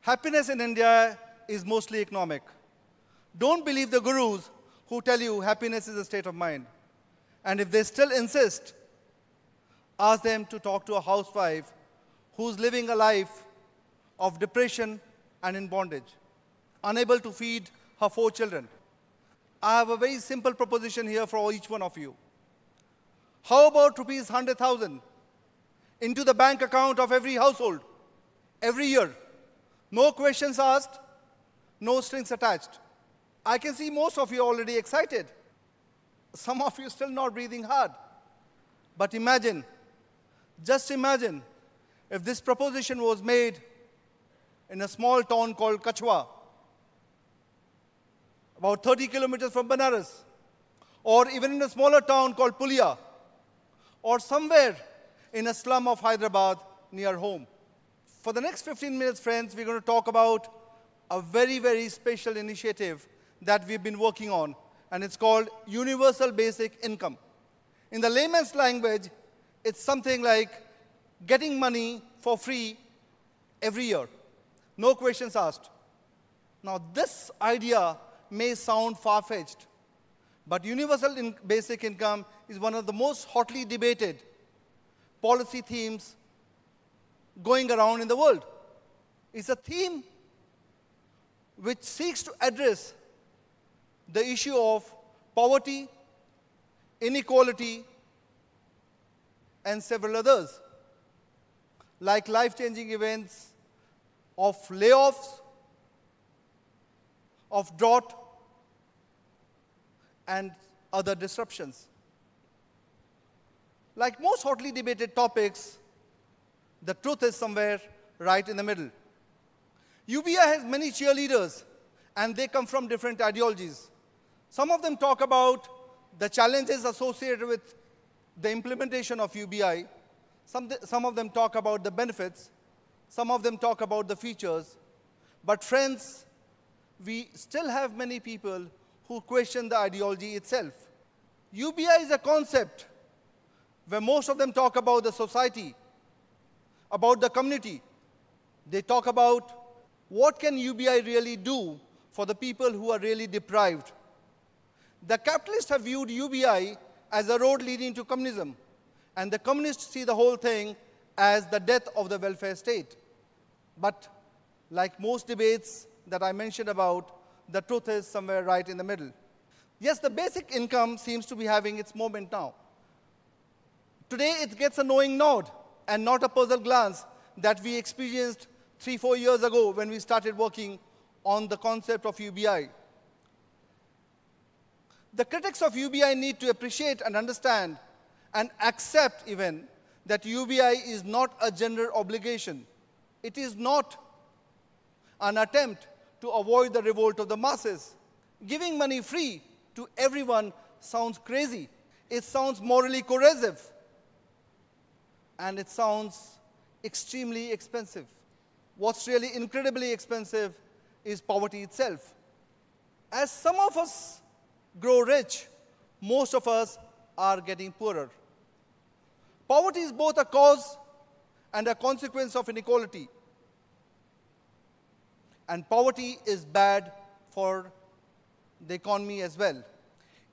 Happiness in India is mostly economic. Don't believe the gurus who tell you happiness is a state of mind. And if they still insist, ask them to talk to a housewife who's living a life of depression and in bondage, unable to feed her 4 children. I have a very simple proposition here for each one of you. How about rupees 100,000 into the bank account of every household, every year? No questions asked, no strings attached. I can see most of you already excited. Some of you still not breathing hard. But imagine, just imagine, if this proposition was made in a small town called Kachwa, about 30 kilometers from Banaras, or even in a smaller town called Pulia, or somewhere in a slum of Hyderabad near home. For the next 15 minutes, friends, we're going to talk about a very, very special initiative that we've been working on, and it's called Universal Basic Income. In the layman's language, it's something like getting money for free every year. No questions asked. Now, this idea may sound far-fetched, but universal basic income is one of the most hotly debated policy themes going around in the world. It's a theme which seeks to address the issue of poverty, inequality, and several others, like life-changing events of layoffs, of drought, and other disruptions. Like most hotly debated topics, the truth is somewhere right in the middle. UBI has many cheerleaders, and they come from different ideologies. Some of them talk about the challenges associated with the implementation of UBI. Some of them talk about the benefits. Some of them talk about the features. But friends, we still have many people who question the ideology itself. UBI is a concept where most of them talk about the society, about the community. They talk about what can UBI really do for the people who are really deprived. The capitalists have viewed UBI as a road leading to communism, and the communists see the whole thing as the death of the welfare state. But like most debates that I mentioned about, the truth is somewhere right in the middle. Yes, the basic income seems to be having its moment now. Today, it gets a knowing nod and not a puzzled glance that we experienced 3-4 years ago when we started working on the concept of UBI. The critics of UBI need to appreciate and understand and accept even that UBI is not a general obligation. It is not an attempt to avoid the revolt of the masses. Giving money free to everyone sounds crazy. It sounds morally corrosive. And it sounds extremely expensive. What's really incredibly expensive is poverty itself. As some of us grow rich, most of us are getting poorer. Poverty is both a cause and a consequence of inequality. And poverty is bad for the economy as well.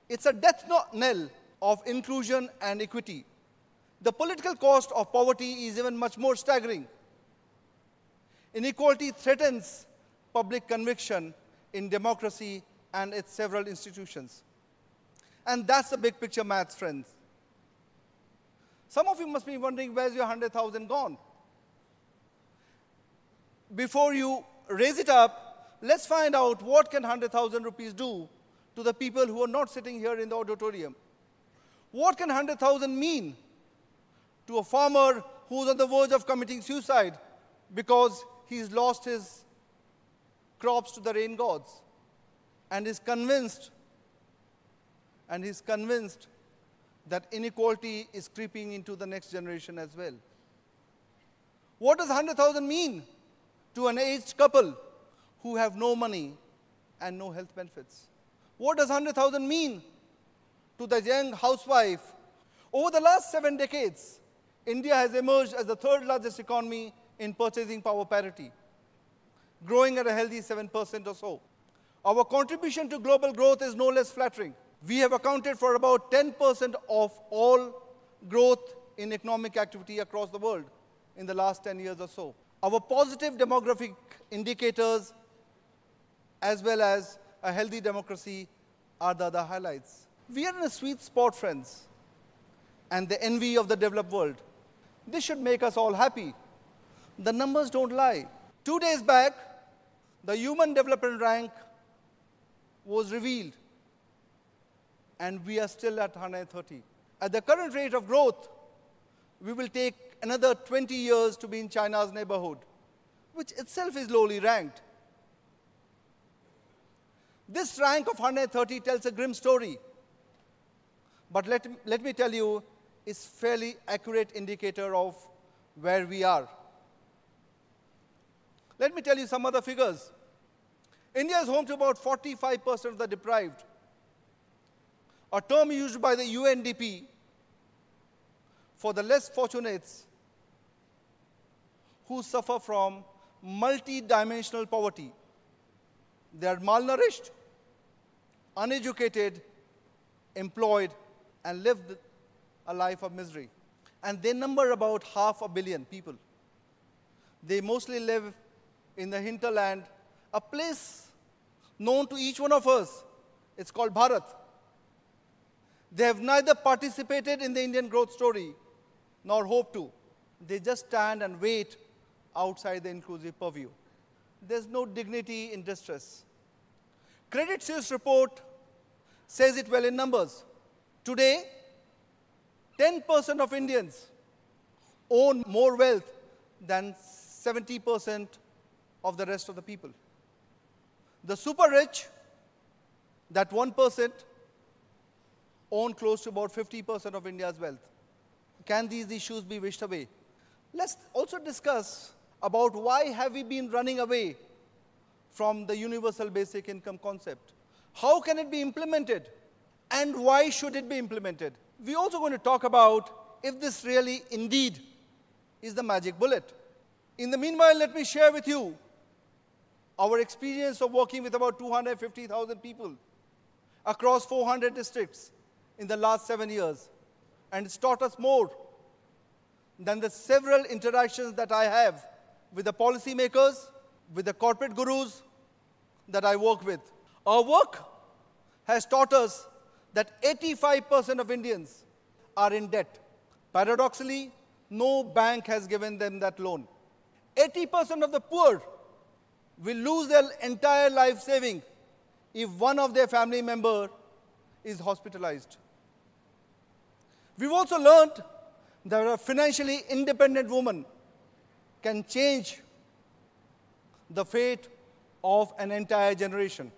It's a death knell of inclusion and equity. The political cost of poverty is even much more staggering. Inequality threatens public conviction in democracy and its several institutions. And that's the big picture maths, friends. Some of you must be wondering, where's your 100,000 gone? Before you raise it up, let's find out what can 100,000 rupees do to the people who are not sitting here in the auditorium. What can 100,000 mean to a farmer who's on the verge of committing suicide because he's lost his crops to the rain gods and is convinced that inequality is creeping into the next generation as well? What does 100,000 mean to an aged couple who have no money and no health benefits? What does 100,000 mean to the young housewife? Over the last 7 decades, India has emerged as the third largest economy in purchasing power parity. growing at a healthy 7% or so. Our contribution to global growth is no less flattering. We have accounted for about 10% of all growth in economic activity across the world in the last 10 years or so. Our positive demographic indicators, as well as a healthy democracy, are the other highlights. We are in a sweet spot, friends, and the envy of the developed world. This should make us all happy. The numbers don't lie. 2 days back, the Human Development Rank was revealed, and we are still at 130. At the current rate of growth, we will take another 20 years to be in China's neighborhood, which itself is lowly ranked. This rank of 130 tells a grim story, but let me tell you, it's a fairly accurate indicator of where we are. Let me tell you some other figures. India is home to about 45% of the deprived, a term used by the UNDP for the less fortunates who suffer from multi-dimensional poverty. They are malnourished, uneducated, employed, and live a life of misery. And they number about 500 million people. They mostly live in the hinterland, a place known to each one of us. It's called Bharat. They have neither participated in the Indian growth story nor hope to. They just stand and wait outside the inclusive purview. There's no dignity in distress. Credit Suisse report says it well in numbers. Today, 10% of Indians own more wealth than 70% of the rest of the people. The super rich, that 1%, own close to about 50% of India's wealth. Can these issues be wished away? Let's also discuss about why have we been running away from the universal basic income concept. How can it be implemented? And why should it be implemented? We're also going to talk about if this really indeed is the magic bullet. In the meanwhile, let me share with you our experience of working with about 250,000 people across 400 districts in the last 7 years. And it's taught us more than the several interactions that I have with the policymakers, with the corporate gurus that I work with. Our work has taught us that 85% of Indians are in debt. Paradoxically, no bank has given them that loan. 80% of the poor will lose their entire life saving if one of their family members is hospitalized. We've also learned that a financially independent woman can change the fate of an entire generation.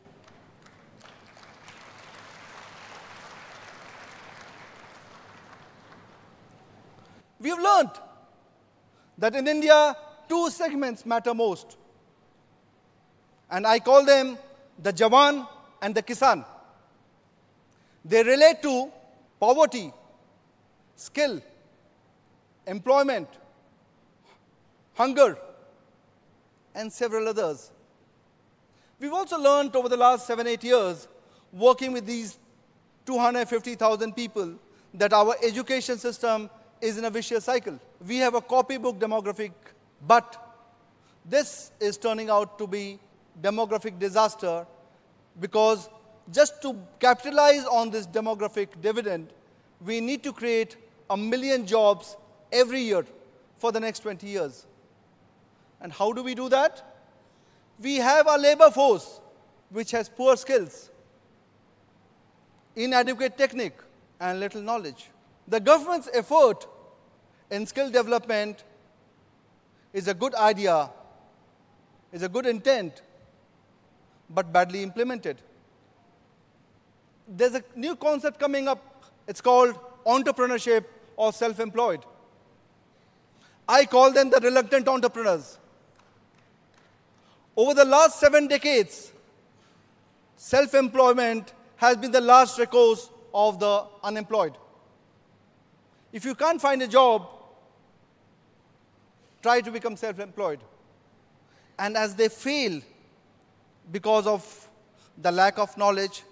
We've learned that in India, two segments matter most. And I call them the Jawan and the Kisan. They relate to poverty, skill, employment, hunger, and several others. We've also learned over the last 7-8 years, working with these 250,000 people, that our education system is in a vicious cycle. We have a copybook demographic, but this is turning out to be demographic disaster, because just to capitalize on this demographic dividend, we need to create 1 million jobs every year for the next 20 years. And how do we do that? We have a labor force which has poor skills, inadequate technique, and little knowledge. The government's effort in skill development is a good idea, is a good intent, but badly implemented. There's a new concept coming up. It's called entrepreneurship or self-employed. I call them the reluctant entrepreneurs. Over the last 7 decades, self-employment has been the last recourse of the unemployed. If you can't find a job, try to become self-employed. And as they fail because of the lack of knowledge,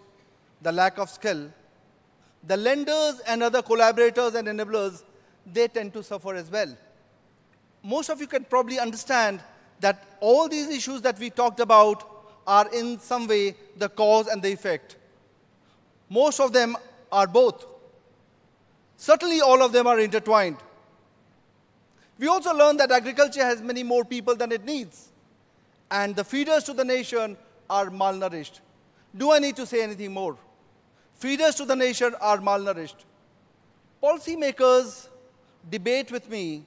the lack of skill, the lenders and other collaborators and enablers, they tend to suffer as well. Most of you can probably understand that all these issues that we talked about are in some way the cause and the effect. Most of them are both. Certainly all of them are intertwined. We also learned that agriculture has many more people than it needs, and the feeders to the nation are malnourished. Do I need to say anything more? Feeders to the nation are malnourished. Policymakers debate with me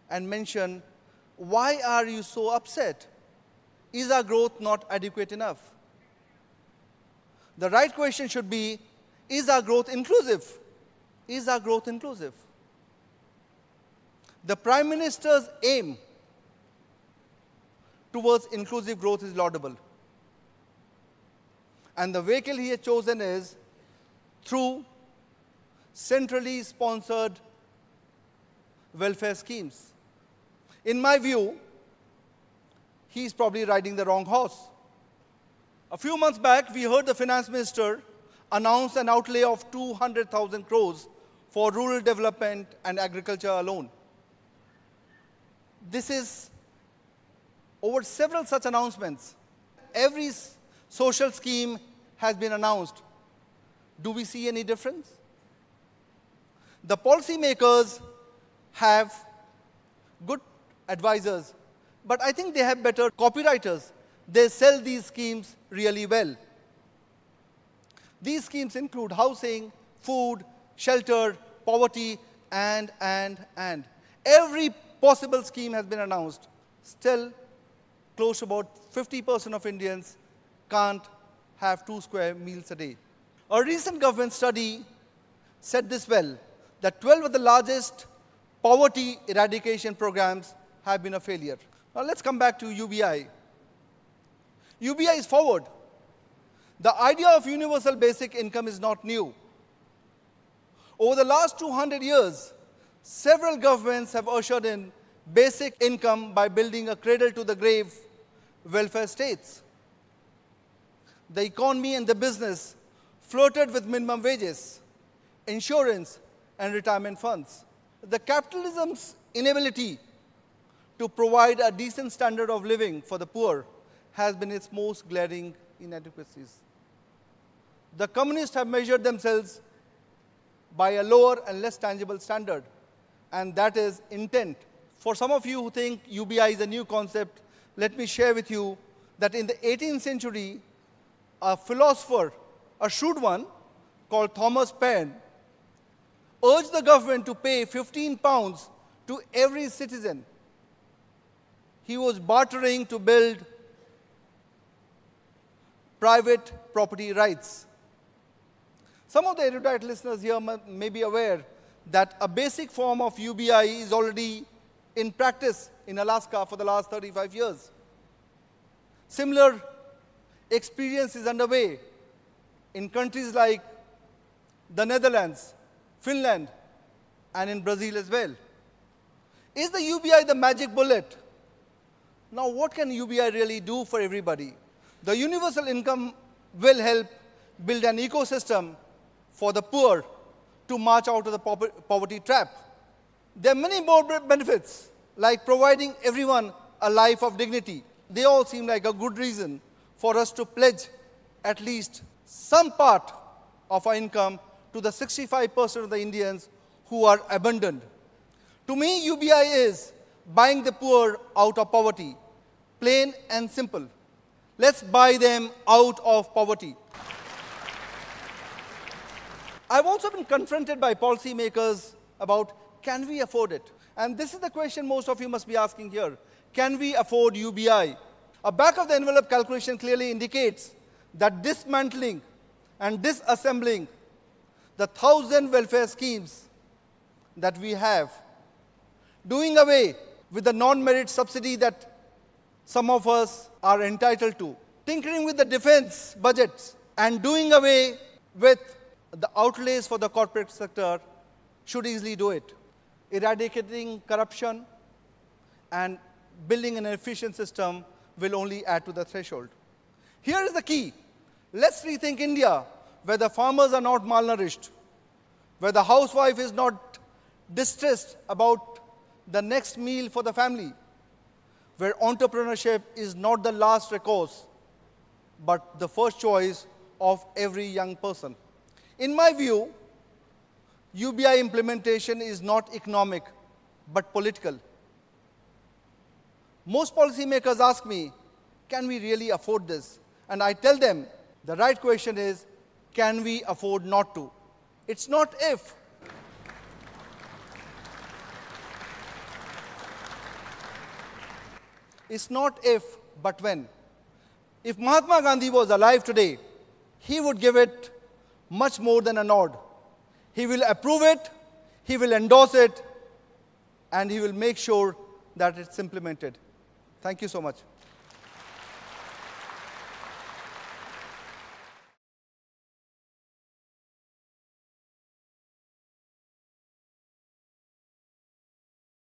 and mention, why are you so upset? Is our growth not adequate enough? The right question should be, is our growth inclusive? Is our growth inclusive? The Prime Minister's aim towards inclusive growth is laudable. And the vehicle he has chosen is through centrally sponsored welfare schemes. In my view, he's probably riding the wrong horse. A few months back, we heard the finance minister announce an outlay of 200,000 crores for rural development and agriculture alone. This is over several such announcements. Every social scheme has been announced. Do we see any difference? The policymakers have good advisors, but I think they have better copywriters. They sell these schemes really well. These schemes include housing, food, shelter, poverty, and. Every possible scheme has been announced. Still, close to about 50% of Indians can't have 2 square meals a day. A recent government study said this well, that 12 of the largest poverty eradication programs have been a failure. Now let's come back to UBI. UBI is forward. The idea of universal basic income is not new. Over the last 200 years, several governments have ushered in basic income by building a cradle-to-the-grave welfare states. The economy and the business flirted with minimum wages, insurance, and retirement funds. The capitalism's inability to provide a decent standard of living for the poor has been its most glaring inadequacies. The communists have measured themselves by a lower and less tangible standard, and that is intent. For some of you who think UBI is a new concept, let me share with you that in the 18th century, a philosopher, a shrewd one, called Thomas Paine, urged the government to pay 15 pounds to every citizen. He was bartering to build private property rights. Some of the erudite listeners here may be aware that a basic form of UBI is already in practice in Alaska for the last 35 years. Similar experience is underway in countries like the Netherlands, Finland, and in Brazil as well. Is the UBI the magic bullet? Now, what can UBI really do for everybody? The universal income will help build an ecosystem for the poor to march out of the poverty trap. There are many more benefits, like providing everyone a life of dignity. They all seem like a good reason for us to pledge at least some part of our income to the 65% of the Indians who are abandoned. To me, UBI is buying the poor out of poverty, plain and simple. Let's buy them out of poverty. I've also been confronted by policymakers about, can we afford it? And this is the question most of you must be asking here. Can we afford UBI? A back-of-the-envelope calculation clearly indicates that dismantling and disassembling the 1,000 welfare schemes that we have, doing away with the non-merit subsidy that some of us are entitled to, tinkering with the defense budgets, and doing away with the outlays for the corporate sector should easily do it. Eradicating corruption and building an efficient system will only add to the threshold. Here is the key. Let's rethink India, where the farmers are not malnourished, where the housewife is not distressed about the next meal for the family, where entrepreneurship is not the last recourse, but the first choice of every young person. In my view, UBI implementation is not economic, but political. Most policymakers ask me, can we really afford this? And I tell them, the right question is, can we afford not to? It's not if. It's not if, but when. If Mahatma Gandhi was alive today, he would give it much more than a nod. He will approve it, he will endorse it, and he will make sure that it's implemented. Thank you so much.